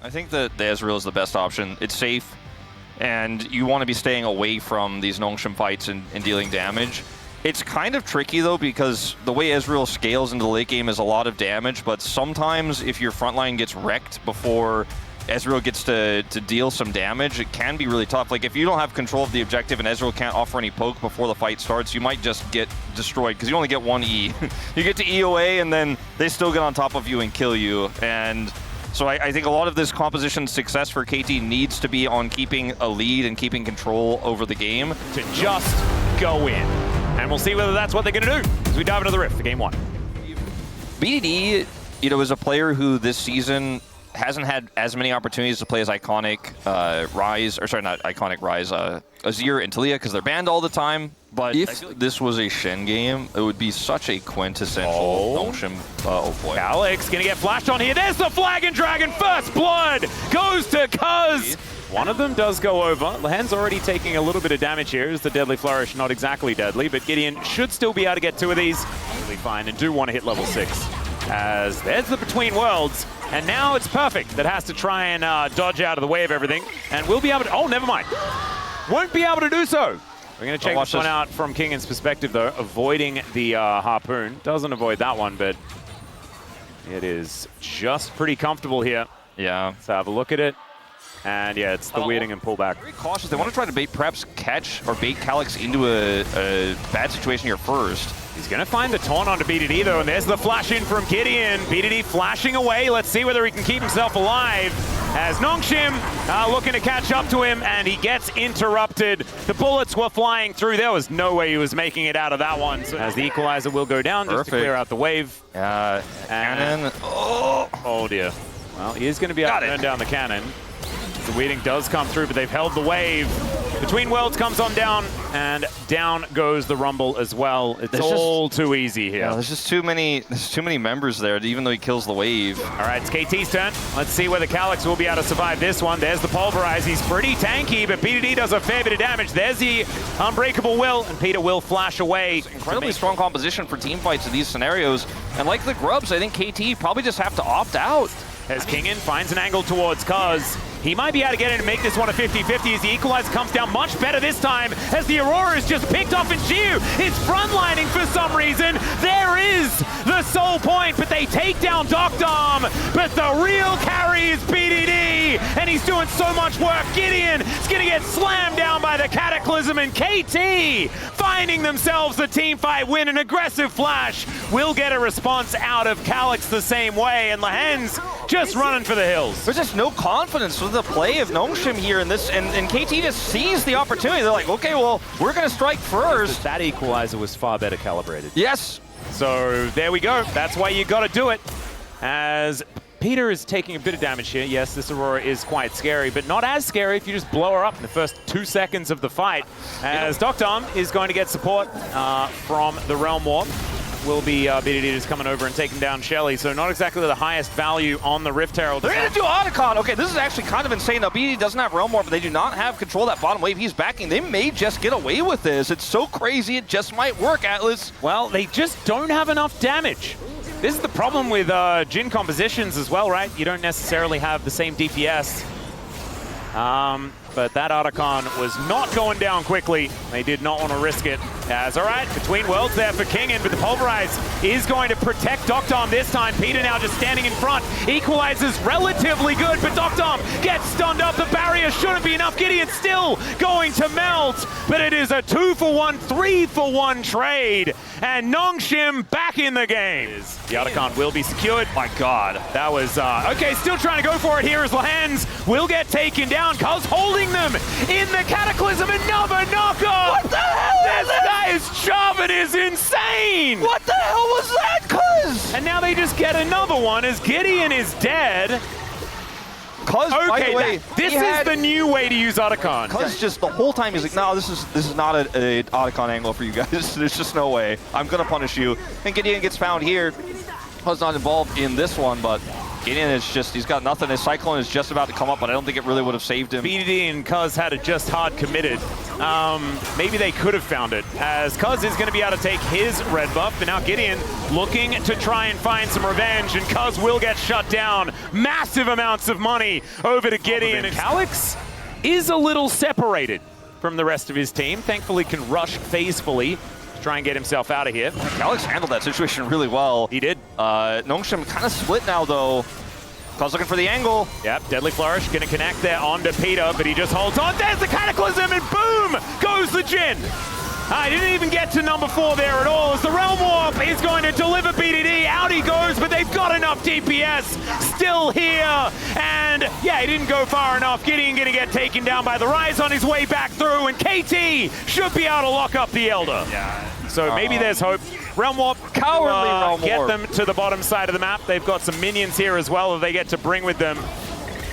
I think that the Ezreal is the best option. It's safe, and you want to be staying away from these Nongshim fights and dealing damage. It's kind of tricky, though, because the way Ezreal scales into the late game is a lot of damage, but sometimes if your front line gets wrecked before Ezreal gets to deal some damage, it can be really tough. Like, if you don't have control of the objective and Ezreal can't offer any poke before the fight starts, you might just get destroyed, because you only get one E. You get to E away, and then they still get on top of you and kill you. And so I think a lot of this composition success for KT needs to be on keeping a lead and keeping control over the game. To just go in. And we'll see whether that's what they're going to do as we dive into the Rift for game one. BDD, is a player who this season hasn't had as many opportunities to play as Iconic Ryze, or sorry, not Iconic Ryze, Azir and Talia, because they're banned all the time. But if this was a Shen game, it would be such a quintessential Nongshim. Oh boy. Alex gonna get flashed on here. There's the Flag and Dragon. First blood goes to Cuz. One of them does go over. Lehen's already taking a little bit of damage here. Is the Deadly Flourish not exactly deadly, but Gideon should still be able to get 2 of these. Really fine, and do want to hit level 6. As there's the Between Worlds, and now it's Perfect that has to try and dodge out of the way of everything, and we'll be able to, oh, never mind. Won't be able to do so. We're going to check this one out from Kingan's perspective, though, avoiding the Harpoon. Doesn't avoid that one, but it is just pretty comfortable here. Yeah. Let's have a look at it. And yeah, it's the weirding and pullback. Very cautious. They want to try to perhaps catch or bait Calyx into a bad situation here first. He's going to find the taunt onto BDD, though, and there's the flash in from Gideon. BDD flashing away. Let's see whether he can keep himself alive. As Nongshim looking to catch up to him, and he gets interrupted. The bullets were flying through. There was no way he was making it out of that one. So as the equalizer will go down just to clear out the wave. Cannon. Oh, dear. Well, he is going to be able to turn down the cannon. The weeding does come through, but they've held the wave. Between Worlds comes on down, and down goes the Rumble as well. It's all too easy here. Yeah, there's just too many members there, even though he kills the wave. All right, it's KT's turn. Let's see whether Calyx will be able to survive this one. There's the Pulverize. He's pretty tanky, but BDD does a fair bit of damage. There's the Unbreakable Will, and Peter will flash away. Incredibly strong composition for team fights in these scenarios. And like the Grubs, I think KT probably just have to opt out. As Kingan finds an angle towards Cuz. He might be able to get in and make this one a 50-50 as the equalizer comes down much better this time as the Aurora is just picked off and Jiu is frontlining for some reason. There is the soul point, but they take down Docdom. But the real carry is BDD, and he's doing so much work. Gideon is going to get slammed down by the Cataclysm, and KT finding themselves a team fight win. An aggressive flash will get a response out of Calyx the same way, and Lehen's just running for the hills. There's just no confidence with the play of Nongshim here in this, and KT just sees the opportunity. They're like, okay, well, we're going to strike first. That equalizer was far better calibrated. Yes. So there we go. That's why you got to do it. As Peter is taking a bit of damage here. Yes, this Aurora is quite scary, but not as scary if you just blow her up in the first 2 seconds of the fight. As Docdom is going to get support from the Realm Warp. Will be BDD just coming over and taking down Shelly, so not exactly the highest value on the Rift Herald. They're going to do Otacon. Okay, this is actually kind of insane. Now, BDD doesn't have Realm Warp, but they do not have control of that bottom wave. He's backing. They may just get away with this. It's so crazy, it just might work, Atlas. Well, they just don't have enough damage. This is the problem with Jhin compositions as well, right? You don't necessarily have the same DPS. But that Otacon was not going down quickly. They did not want to risk it. As all right, Between Worlds there for Kingan, but the Pulverize is going to protect Docdom this time. Peter now just standing in front. Equalizes relatively good, but Docdom gets stunned up. The barrier shouldn't be enough. Gideon still going to melt, but it is a 2-for-1, 3-for-1 trade. And Nongshim back in the game. The Otacon will be secured. My God. That was, okay, still trying to go for it here as Lehen's will get taken down. Cuz holding them in the Cataclysm. Another knockoff. What the hell is this? Guy's Jarvan is insane. What the hell was that, Cuz? And now they just get another one as Gideon is dead. Cuz, okay, by the way, this is the new way to use Otacon. Cuz just the whole time he's like, no, this is not a Otacon angle for you guys. There's just no way. I'm gonna punish you. And Gideon gets found here. Cuz not involved in this one, but Gideon is just, he's got nothing. His Cyclone is just about to come up, but I don't think it really would have saved him. BDD and Cuz had it just hard committed. maybe they could have found it, as Cuz is going to be able to take his red buff, but now Gideon looking to try and find some revenge, and Cuz will get shut down. Massive amounts of money over to Gideon, and Calyx is a little separated from the rest of his team. Thankfully can rush phasefully to try and get himself out of here. Calyx handled that situation really well. He did. Nongshim kind of split now, though. Cuz looking for the angle. Yep, Deadly Flourish going to connect there onto Peter, but he just holds on. There's the Cataclysm, and boom goes the Jhin. I didn't even get to number 4 there at all, as the Realm Warp is going to deliver BDD. Out he goes, but they've got enough DPS still here. And yeah, he didn't go far enough. Gideon going to get taken down by the Rise on his way back through, and KT should be able to lock up the Elder. Yeah. So maybe there's hope. Realm Warp, cowardly Realm Warp. Get them to the bottom side of the map. They've got some minions here as well that they get to bring with them.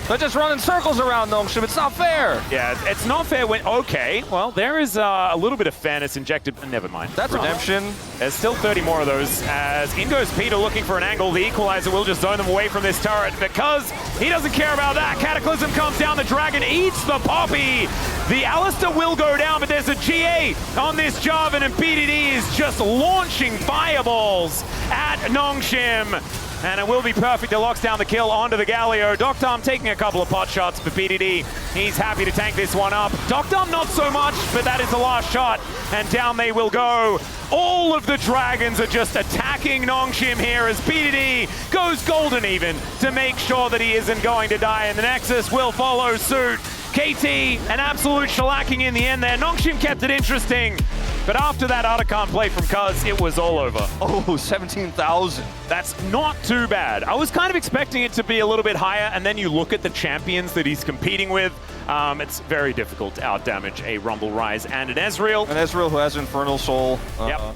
They're just running circles around Nongshim. It's not fair. Yeah, it's not fair when... Okay, well, there is a little bit of fairness injected. Never mind. That's redemption. There's still 30 more of those. As in goes Peter looking for an angle. The Equalizer will just zone them away from this turret because he doesn't care about that. Cataclysm comes down. The Dragon eats the Poppy. The Alistair will go down, but there's a GA on this Jarvan, and BDD is just launching fireballs at Nongshim. And it will be perfect. It locks down the kill onto the Galio. Doctom taking a couple of pot shots, but BDD, he's happy to tank this one up. Doctom not so much, but that is the last shot, and down they will go. All of the Dragons are just attacking Nongshim here as BDD goes golden even to make sure that he isn't going to die, and the Nexus will follow suit. KT, an absolute shellacking in the end there. Nongshim kept it interesting, but after that Otacon play from Cuz, it was all over. Oh, 17,000. That's not too bad. I was kind of expecting it to be a little bit higher, and then you look at the champions that he's competing with. It's very difficult to outdamage a Rumble Rise and an Ezreal. An Ezreal who has Infernal Soul. Yep.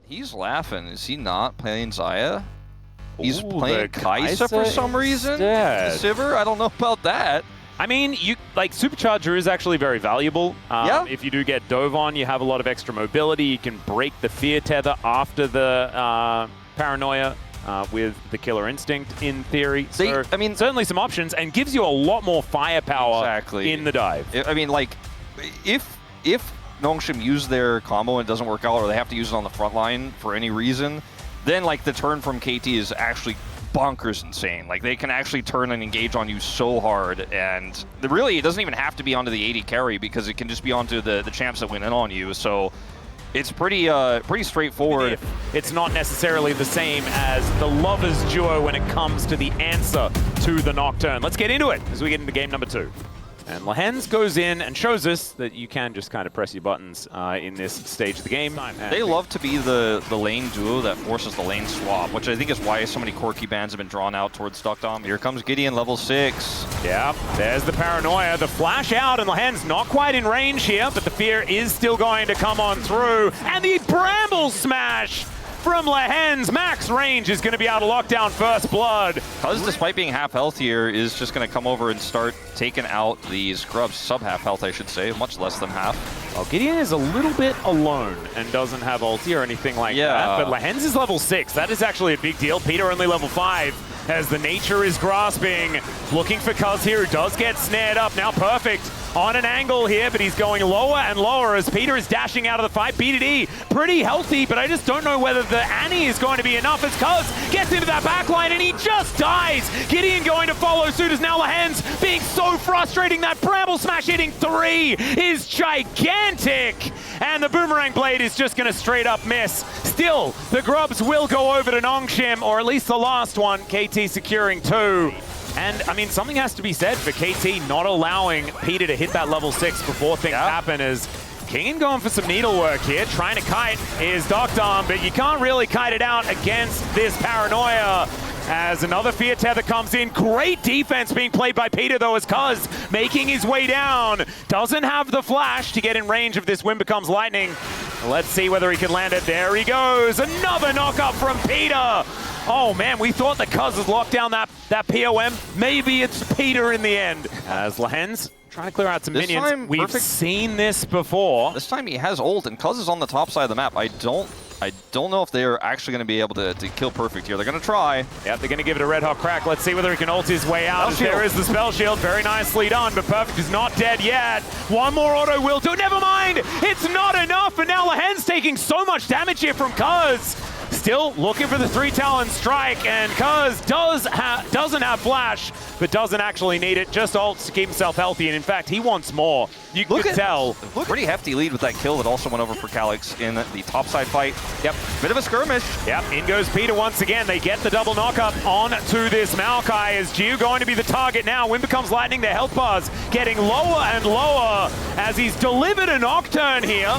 He's laughing. Is he not playing Xayah? He's Ooh, playing Kai'Sa for some reason? Sivir? I don't know about that. I mean, Supercharger is actually very valuable. Yeah. If you do get Dove on, you have a lot of extra mobility. You can break the Fear Tether after the Paranoia with the Killer Instinct, in theory. So, I mean, certainly some options, and gives you a lot more firepower in the dive. I mean, like, if Nongshim use their combo and it doesn't work out, or they have to use it on the front line for any reason, then, like, the turn from KT is actually bonkers insane. Like, they can actually turn and engage on you so hard, and really it doesn't even have to be onto the AD carry, because it can just be onto the champs that win in on you. So it's pretty straightforward. It's not necessarily the same as the Lovers duo when it comes to the answer to the Nocturne. Let's get into it as we get into game number 2. And Lehens goes in and shows us that you can just kind of press your buttons in this stage of the game. They love to be the lane duo that forces the lane swap, which I think is why so many Corki bans have been drawn out towards Doctom. Here comes Gideon, level 6. Yeah, there's the Paranoia. The flash out, and Lehens not quite in range here, but the Fear is still going to come on through. And the Bramble Smash from Lehens. Max range is going to be able to lock down First Blood. Cuz, despite being half health here, is just going to come over and start taking out these scrubs. Sub-half health, I should say. Much less than half. Well, Gideon is a little bit alone and doesn't have ulti or anything like that. But Lehens is level 6. That is actually a big deal. Peter only level 5 as the Nature is grasping. Looking for Cuz here, who does get snared up. Now Perfect on an angle here, but he's going lower and lower as Peter is dashing out of the fight. BDD pretty healthy, but I just don't know whether the Annie is going to be enough as Cuz gets into that backline and he just dies. Gideon going to follow suit as now Lehens being so frustrating. That Bramble Smash hitting 3 is gigantic, and the Boomerang Blade is just going to straight up miss. Still, the Grubs will go over to Nongshim, or at least the last one, KT securing 2. And, I mean, something has to be said for KT not allowing Peter to hit that level 6 before things happen, as Kingen going for some needlework here. Trying to kite is Doctom, but you can't really kite it out against this Paranoia. As another Fear Tether comes in. Great defense being played by Peter, though, as Cuz making his way down. Doesn't have the flash to get in range if this Wind Becomes Lightning. Let's see whether he can land it. There he goes. Another knock-up from Peter. Oh, man, we thought that Cuz has locked down that POM. Maybe it's Peter in the end. As Lehens trying to clear out some minions. We've seen this before. This time he has ult, and Cuz is on the top side of the map. I don't I don't know if they're actually going to be able to kill Perfect here. They're going to try. Yep, they're going to give it a red hot crack. Let's see whether he can ult his way out. There is the spell shield. Very nicely done, but Perfect is not dead yet. One more auto will do. Never mind. It's not enough, and now Lahen's taking so much damage here from Cuz. Still looking for the 3-talon strike, and Cuz doesn't have flash, but doesn't actually need it. Just ults to keep himself healthy, and in fact, he wants more. You could tell. Pretty hefty lead with that kill that also went over for Calyx in the topside fight. Yep. Bit of a skirmish. Yep, in goes Peter once again. They get the double knockup on to this Maokai. Is Gio going to be the target now? Wind becomes lightning. Their health bars getting lower and lower as he's delivered a Nocturne here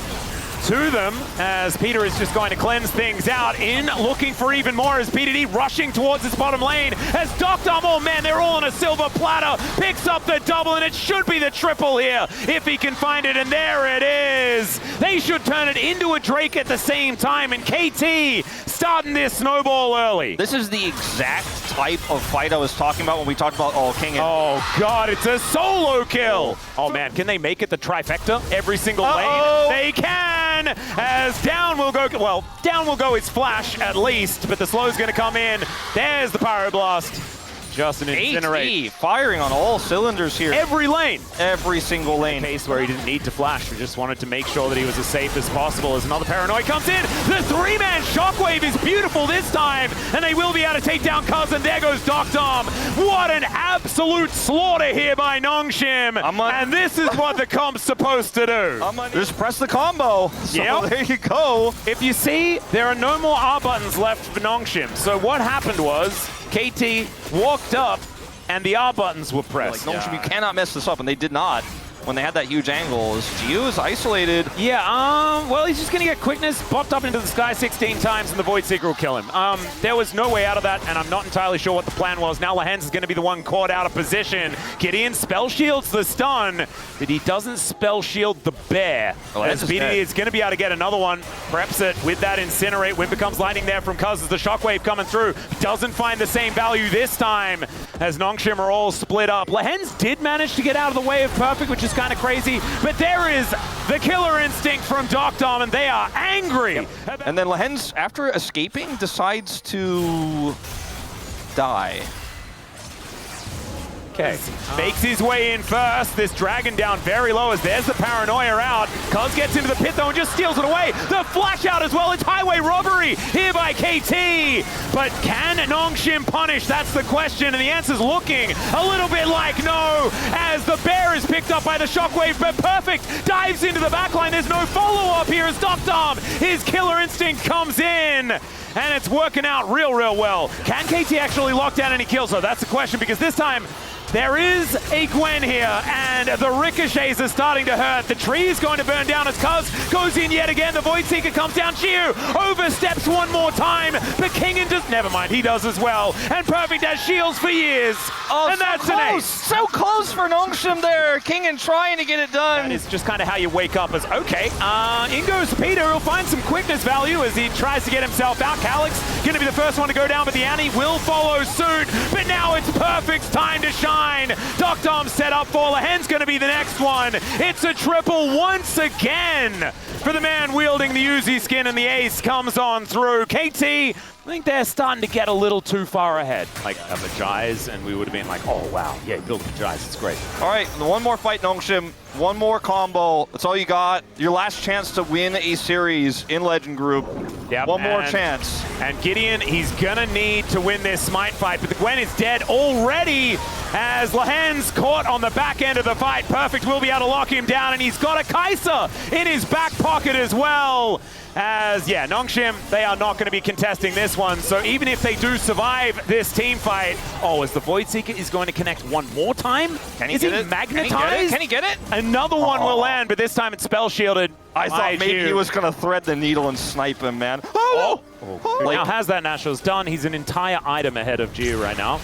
to them, as Peter is just going to cleanse things out in looking for even more as PDD rushing towards his bottom lane as Dr. Oh man, they're all on a silver platter, picks up the double, and it should be the triple here if he can find it, and there it is. They should turn it into a Drake at the same time, and KT starting this snowball early. This is the exact type of fight I was talking about when we talked about King. Oh god, it's a solo kill. Oh man, can they make it the trifecta every single lane? They can! As down will go, well, down will go his flash at least, but the slow's going to come in. There's the Pyroblast. Just an incinerate. Firing on all cylinders here. Every lane. Every single lane. In a case where he didn't need to flash. We just wanted to make sure that he was as safe as possible as another Paranoid comes in. The 3-man shockwave is beautiful this time, and they will be able to take down Cuz, and there goes Dom. What an absolute slaughter here by Nongshim. And this is what the comp's supposed to do. Just press the combo. So there you go. If you see, there are no more R buttons left for Nongshim. So what happened was, KT walked up, and the R buttons were pressed. Like, Nongshim, you cannot mess this up, and they did not. When they had that huge angle, Gio is isolated. Yeah, well, he's just going to get quickness, popped up into the sky 16 times, and the Void Seeker will kill him. There was no way out of that, and I'm not entirely sure what the plan was. Now Lahen's is going to be the one caught out of position. Gideon spell shields the stun, but he doesn't spell shield the bear. As BD is going to be able to get another one. Preps it with that incinerate. Wind becomes lightning there from Cuz as the shockwave coming through. Doesn't find the same value this time as Nongshim are all split up. Lahen's did manage to get out of the way of Perfect, which is kind of crazy, but there is the killer instinct from Dom, and they are angry. And then Lahen's, after escaping, decides to die. Okay, makes his way in first. This dragon down very low as there's the paranoia out. Cuz gets into the pit though and just steals it away. The flash out as well. It's highway robbery here by KT. But can Nongshim punish? That's the question. And the answer's looking a little bit like no, as the bear is picked up by the shockwave, but Perfect dives into the backline. There's no follow-up here as Dom, his killer instinct comes in. And it's working out real well. Can KT actually lock down any kills? So that's the question, because this time there is a Gwen here, and the ricochets are starting to hurt. The tree is going to burn down as Cuz goes in yet again. The Void Seeker comes down. Chiu oversteps one more time, but Kingen does, never mind, he does as well. And Perfect has shields for years. Oh, and so that's close. an ace. So close for Nongshim there. Kingen trying to get it done. That is just kind of how you wake up as, okay, in goes Peter. He'll find some quickness value as he tries to get himself out. Calyx going to be the first one to go down, but the Annie will follow suit. But now it's Perfect's time to shine. Dom set up for Lahen's going to be the next one. It's a triple once again for the man wielding the Uzi skin, and the ace comes on through. KT, I think they're starting to get a little too far ahead. Like a Jais, and we would have been like, oh wow, yeah, build a Jais, it's great. All right, one more fight, Nongshim. One more combo. That's all you got. Your last chance to win a series in Legend Group. Yep, one more chance. And Gideon, he's gonna need to win this Smite fight, but the Gwen is dead already as Lahen's caught on the back end of the fight. Perfect will be able to lock him down, and he's got a Kai'Sa in his back pocket as well. As, yeah, Nongshim, they are not going to be contesting this one. So even if they do survive this team fight, as the Void Seeker is going to connect one more time? Can he get it? Magnetized? Can he get it? Another one will land, but this time it's spell shielded. I thought maybe he was going to thread the needle and snipe him, man. Now has that Nationals done. He's an entire item ahead of Gio right now.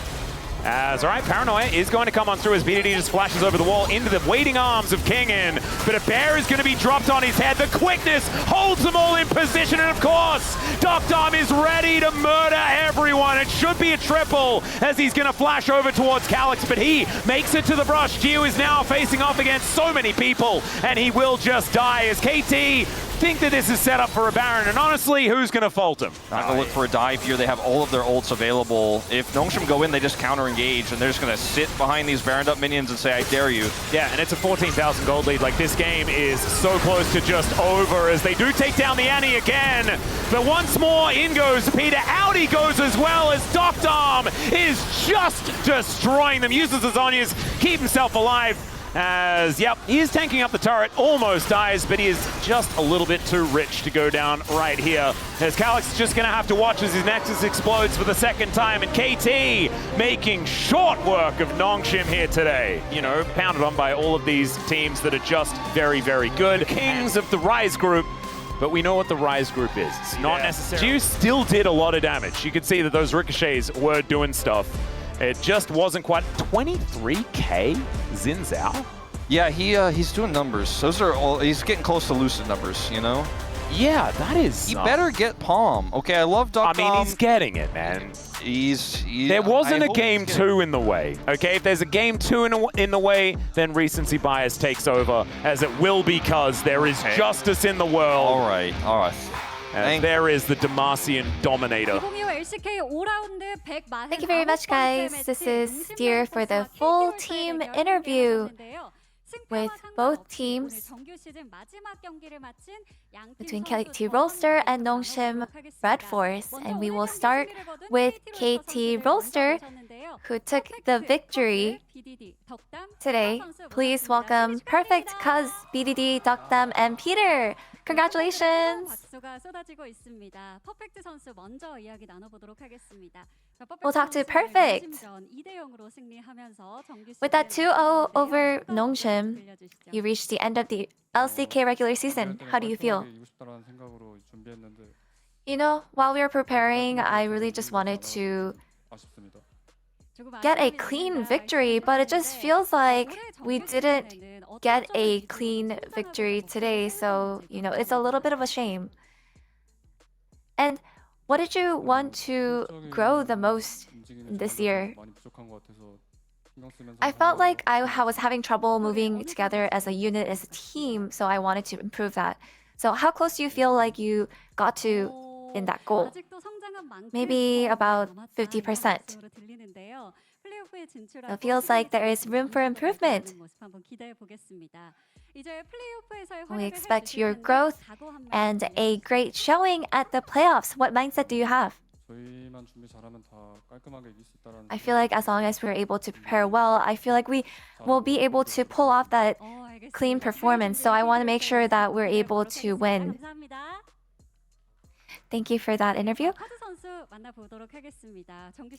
As, all right, Paranoia is going to come on through as BDD just flashes over the wall into the waiting arms of Kingen. But a bear is going to be dropped on his head. The quickness holds them all in position. And of course, Dom is ready to murder everyone. It should be a triple as he's going to flash over towards Calyx, but he makes it to the brush. Gio is now facing off against so many people, and he will just die as KT think that this is set up for a Baron, and honestly, who's going to fault him? Not going to look for a dive here. They have all of their ults available. If Nongshim go in, they just counter-engage, and they're just going to sit behind these Baroned up minions and say, I dare you. Yeah, and it's a 14,000 gold lead. Like, this game is so close to just over as they do take down the Annie again. But once more, in goes Peter. Out he goes as well as Doctorm is just destroying them. Uses his Zhonya's, keep himself alive. As, yep, he is tanking up the turret, almost dies, but he is just a little bit too rich to go down right here. As Calyx is just going to have to watch as his Nexus explodes for the second time, and KT making short work of Nongshim here today. You know, pounded on by all of these teams that are just very, very good. Kings of the Rise group. But we know what the Rise group is. It's not necessarily. Juice still did a lot of damage. You could see that those ricochets were doing stuff. It just wasn't quite 23k Xin Zhao. Yeah, he's doing numbers. Those are all. He's getting close to Lucid numbers, you know. Yeah, that is. He better get Palm. Okay, I love Doctorm. I mean, he's getting it, man. There wasn't a game 2 in the way. Okay, if there's a game 2 in the way, then recency bias takes over, as it will because there is justice in the world. All right, all right. And there is the Demacian Dominator. Thank you very much, guys. This is Steer for the full team interview with both teams between KT Rolster and Nongshim RedForce. And we will start with KT Rolster, who took the victory today. Please welcome Perfect, Cuz, BDD, Dokdam, and Peter. Congratulations! We'll talk to Perfect. With that 2-0 over Nongshim, you reached the end of the LCK regular season. How do you feel? You know, while we were preparing, I really just wanted to get a clean victory, but it just feels like we didn't get a clean victory today, so, you know, it's a little bit of a shame. And what did you want to grow the most this year? I felt like I was having trouble moving together as a unit, as a team, so I wanted to improve that. So how close do you feel like you got to in that goal? Maybe about 50%. It feels like there is room for improvement. We expect your growth and a great showing at the playoffs. What mindset do you have? I feel like as long as we're able to prepare well, I feel like we will be able to pull off that clean performance. So I want to make sure that we're able to win. Thank you for that interview.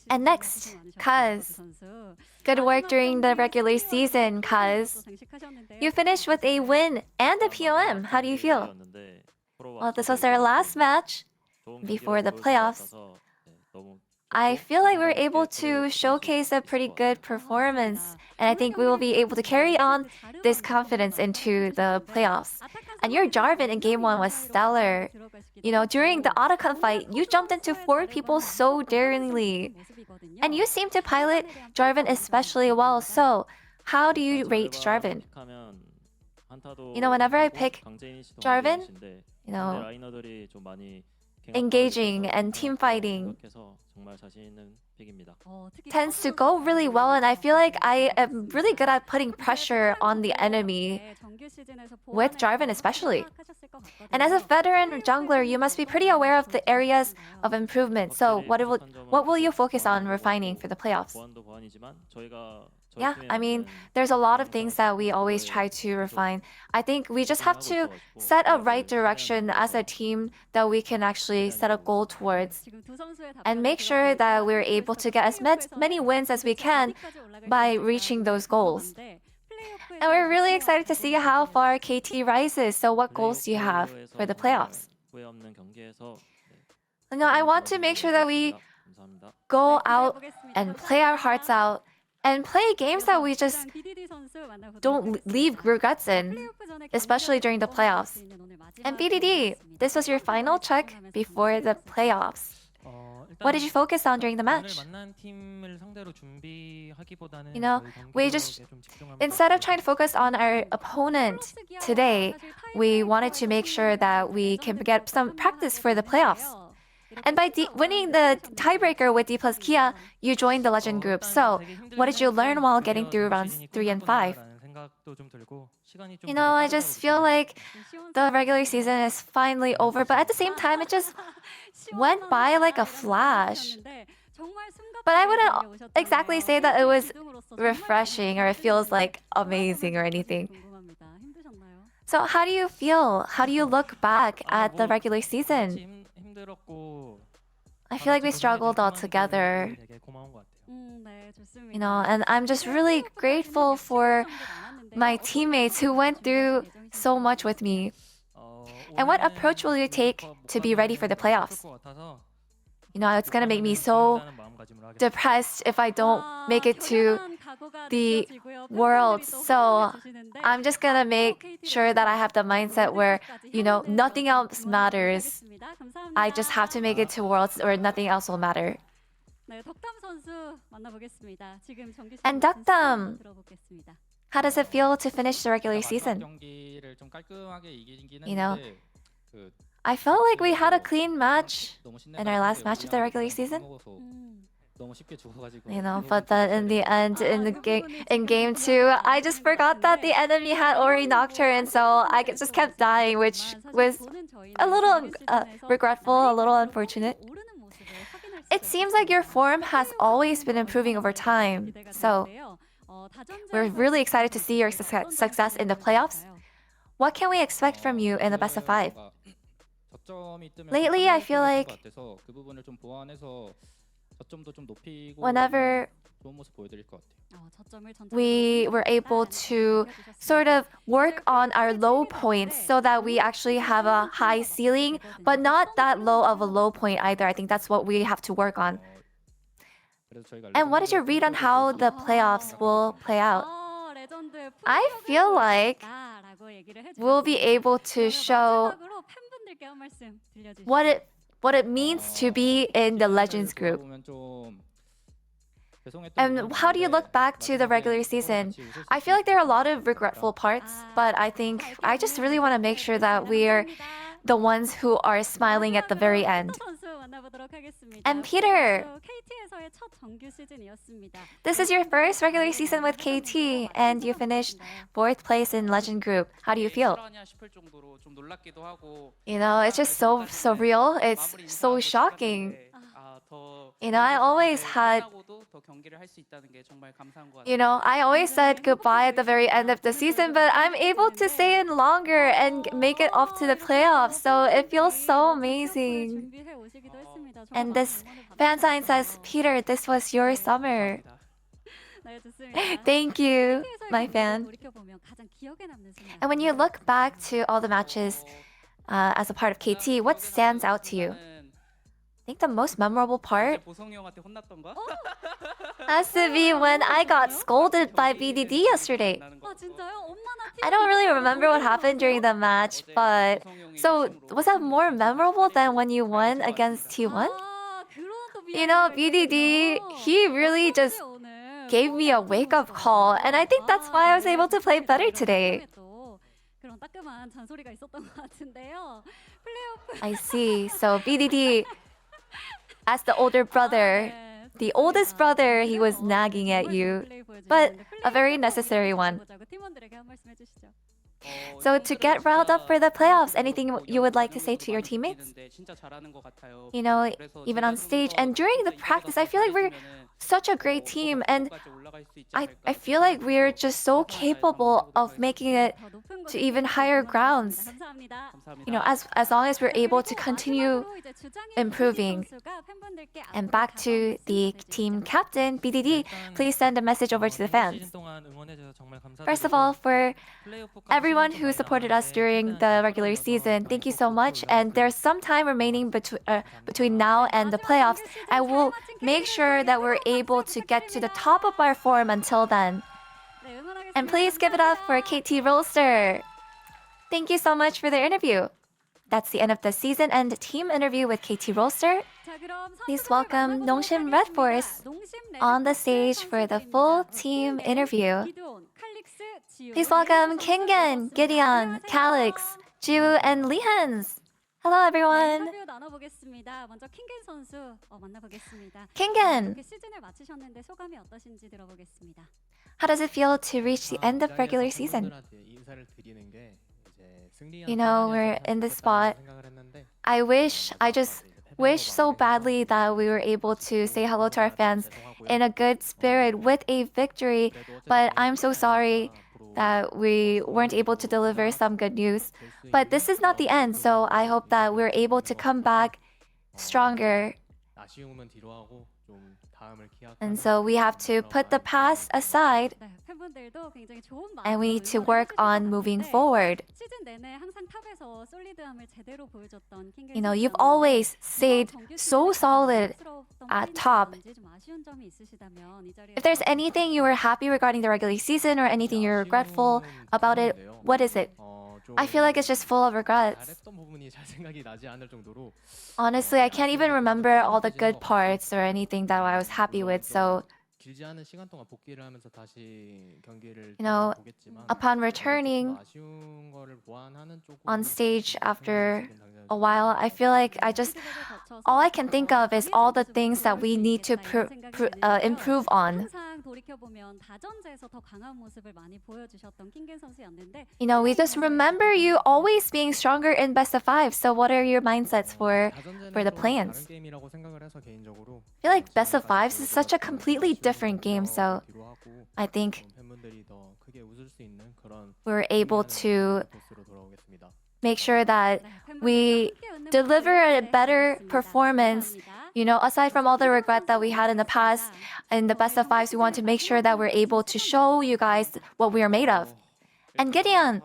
And next, Cuz. Good work during the regular season, Cuz. You finished with a win and a POM. How do you feel? Well, this was our last match before the playoffs. I feel like we were able to showcase a pretty good performance, and I think we will be able to carry on this confidence into the playoffs. And your Jarvan in Game 1 was stellar. You know, during the Otacon fight, you jumped into 4 people so daringly. And you seem to pilot Jarvan especially well, so how do you rate Jarvan? You know, whenever I pick Jarvan, you know, engaging and team fighting tends to go really well, and I feel like I am really good at putting pressure on the enemy with Jarvan especially. And as a veteran jungler, you must be pretty aware of the areas of improvement. So what will you focus on refining for the playoffs? Yeah, I mean, there's a lot of things that we always try to refine. I think we just have to set a right direction as a team that we can actually set a goal towards and make sure that we're able to get as many wins as we can by reaching those goals. And we're really excited to see how far KT rises. So what goals do you have for the playoffs? No, I want to make sure that we go out and play our hearts out and play games that we just don't leave regrets in, especially during the playoffs. And BDD, this was your final check before the playoffs. What did you focus on during the match? You know, we just, instead of trying to focus on our opponent today, we wanted to make sure that we can get some practice for the playoffs. And by winning the tiebreaker with D plus Kia, you joined the Legend group. So, what did you learn while getting through rounds 3 and 5? You know, I just feel like the regular season is finally over, but at the same time, it just went by like a flash. But I wouldn't exactly say that it was refreshing or it feels like amazing or anything. So how do you feel? How do you look back at the regular season? I feel like we struggled all together. You know, and I'm just really grateful for my teammates who went through so much with me. And what approach will you take to be ready for the playoffs? You know, it's gonna make me so depressed if I don't make it to the Worlds. So I'm just gonna make sure that I have the mindset where, you know, nothing else matters. I just have to make it to Worlds or nothing else will matter. And Daktam, how does it feel to finish the regular season? You know, I felt like we had a clean match in our last match of the regular season. You know, but then in the end, in game 2, I just forgot that the enemy had already knocked her, and so I just kept dying, which was a little regretful, a little unfortunate. It seems like your form has always been improving over time, so we're really excited to see your success in the playoffs. What can we expect from you in the best of 5? Lately, I feel like whenever we were able to sort of work on our low points so that we actually have a high ceiling, but not that low of a low point either. I think that's what we have to work on. And what is your read on how the playoffs will play out? I feel like we'll be able to show what it means to be in the Legends group. And how do you look back to the regular season? I feel like there are a lot of regretful parts, but I think I just really want to make sure that we're the ones who are smiling at the very end. And Peter, this is your first regular season with KT, and you finished 4th place in Legend Group. How do you feel? You know, it's just so surreal. It's so shocking. You know, I always said goodbye at the very end of the season, but I'm able to stay in longer and make it up to the playoffs, so it feels so amazing. And this fan sign says, Peter, this was your summer. Thank you, my fan. And when you look back to all the matches as a part of KT, what stands out to you? I think the most memorable part has to be when I got scolded by BDD yesterday. I don't really remember what happened during the match, but so was that more memorable than when you won against T1? You know, BDD, he really just gave me a wake-up call, and I think that's why I was able to play better today. I see. So BDD, as the older brother, the oldest brother, he was nagging at you, but a very necessary one. So to get riled up for the playoffs, anything you would like to say to your teammates? You know, even on stage and during the practice, I feel like we're such a great team, and I feel like we're just so capable of making it to even higher grounds. You know, as long as we're able to continue improving. And back to the team captain, BDD, please send a message over to the fans. First of all, for everyone who supported us during the regular season, thank you so much. And there's some time remaining between now and the playoffs. I will make sure that we're able to get to the top of our form until then. And please give it up for KT Rolster. Thank you so much for the interview. That's the end of the season and team interview with KT Rolster. Please welcome Nongshim RedForce on the stage for the full team interview. Please welcome Kingen, Gideon, Calix, Ju, and Lihans. Hello, everyone. Kingen, how does it feel to reach the end of regular season? You know, we're in this spot. I just wish so badly that we were able to say hello to our fans in a good spirit with a victory, but I'm so sorry that we weren't able to deliver some good news. But this is not the end, so I hope that we're able to come back stronger. And so we have to put the past aside and we need to work on moving forward. You know, you've always stayed so solid at top. If there's anything you were happy regarding the regular season or anything you're regretful about it, what is it? I feel like it's just full of regrets. Honestly, I can't even remember all the good parts or anything that I was happy with, so you know, upon returning on stage after a while, I feel like all I can think of is all the things that we need to improve on. You know, we just remember you always being stronger in best of five. So what are your mindsets for the plans? I feel like best of fives is such a completely different game. So I think we're able to make sure that we deliver a better performance. You know, aside from all the regret that we had in the past, in the best of fives, we want to make sure that we're able to show you guys what we are made of. And Gideon,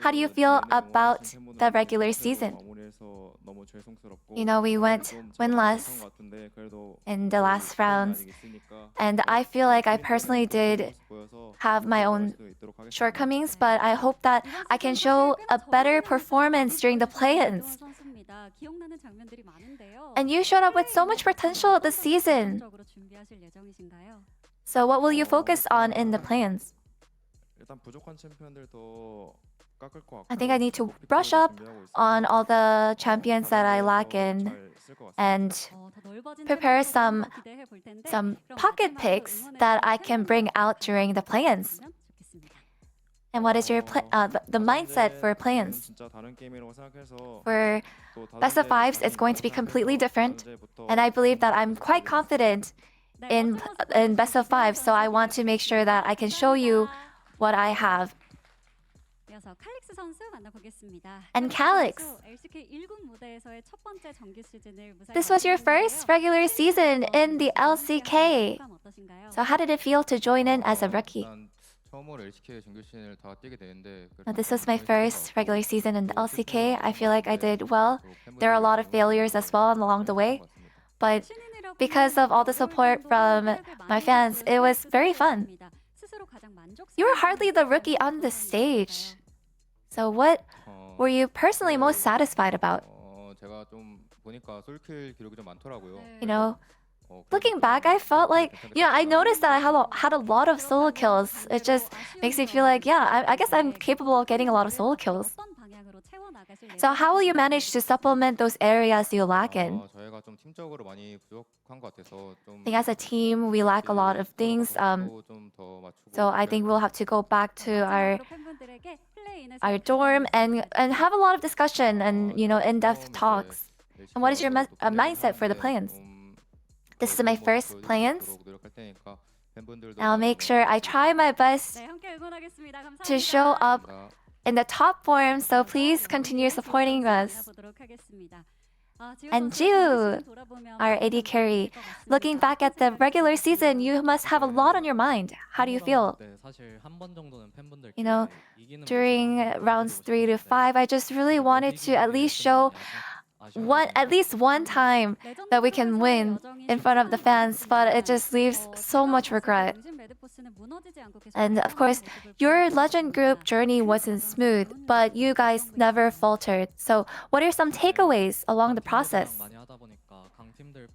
how do you feel about the regular season? You know, we went winless in the last rounds, and I feel like I personally did have my own shortcomings, but I hope that I can show a better performance during the play-ins. And you showed up with so much potential this season. So what will you focus on in the plans? I think I need to brush up on all the champions that I lack in and prepare some pocket picks that I can bring out during the play-ins. And what is your the mindset for play-ins? For best of fives, it's going to be completely different, and I believe that I'm quite confident in best of five. So I want to make sure that I can show you what I have. And Calix, this was your first regular season in the LCK. So how did it feel to join in as a rookie? This was my first regular season in the LCK. I feel like I did well. There are a lot of failures as well along the way. But because of all the support from my fans, it was very fun. You were hardly the rookie on the stage. So what were you personally most satisfied about? You know, looking back, I felt like, I noticed that I had a lot of solo kills. It just makes me feel like, I guess I'm capable of getting a lot of solo kills. So how will you manage to supplement those areas you lack in? I think as a team, we lack a lot of things. So I think we'll have to go back to our dorm and have a lot of discussion and, in-depth talks. And what is your mindset for the plans? This is my first plans. I'll make sure I try my best to show up in the top form, so please continue supporting us. And Jiu, our AD carry, looking back at the regular season, you must have a lot on your mind. How do you feel? During rounds 3 to 5, I just really wanted to at least show one time that we can win in front of the fans, but it just leaves so much regret. And of course, your legend group journey wasn't smooth, but you guys never faltered. So what are some takeaways along the process?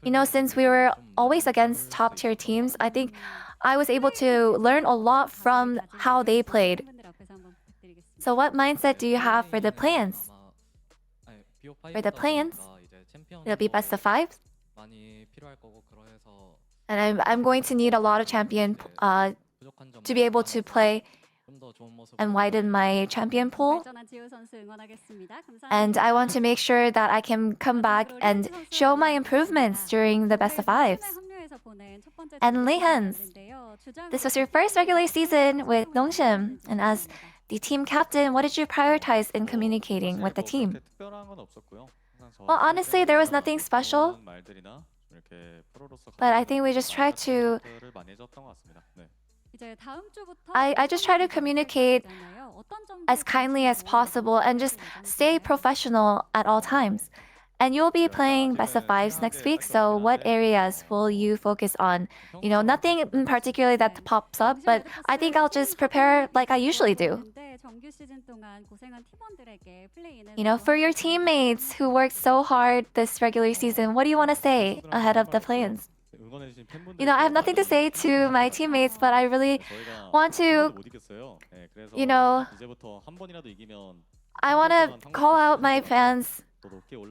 you know, since we were always against top tier teams, I think I was able to learn a lot from how they played. So what mindset do you have for the plans? For the plans, it'll be best of 5. And I'm going to need a lot of champion to be able to play and widen my champion pool. And I want to make sure that I can come back and show my improvements during the best of 5s. And Lehans, this was your first regular season with Nongshim, and as the team captain, what did you prioritize in communicating with the team? Well, honestly, there was nothing special, but I think we just tried to I just try to communicate as kindly as possible and just stay professional at all times. And you'll be playing best of 5s next week, so what areas will you focus on? You know, nothing in particular that pops up, but I think I'll just prepare like I usually do. You know, for your teammates who worked so hard this regular season, what do you want to say ahead of the plans? You know, I have nothing to say to my teammates, but I really want to, you know, I want to call out my fans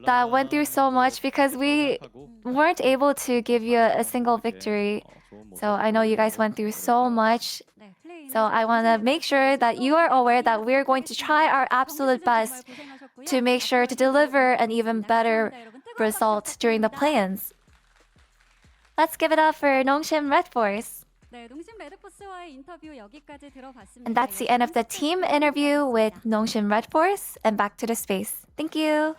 that went through so much because we weren't able to give you a single victory. So I know you guys went through so much. So I want to make sure that you are aware that we're going to try our absolute best to make sure to deliver an even better result during the play-ins. Let's give it up for Nongshim RedForce. And that's the end of the team interview with Nongshim RedForce, and back to the space. Thank you.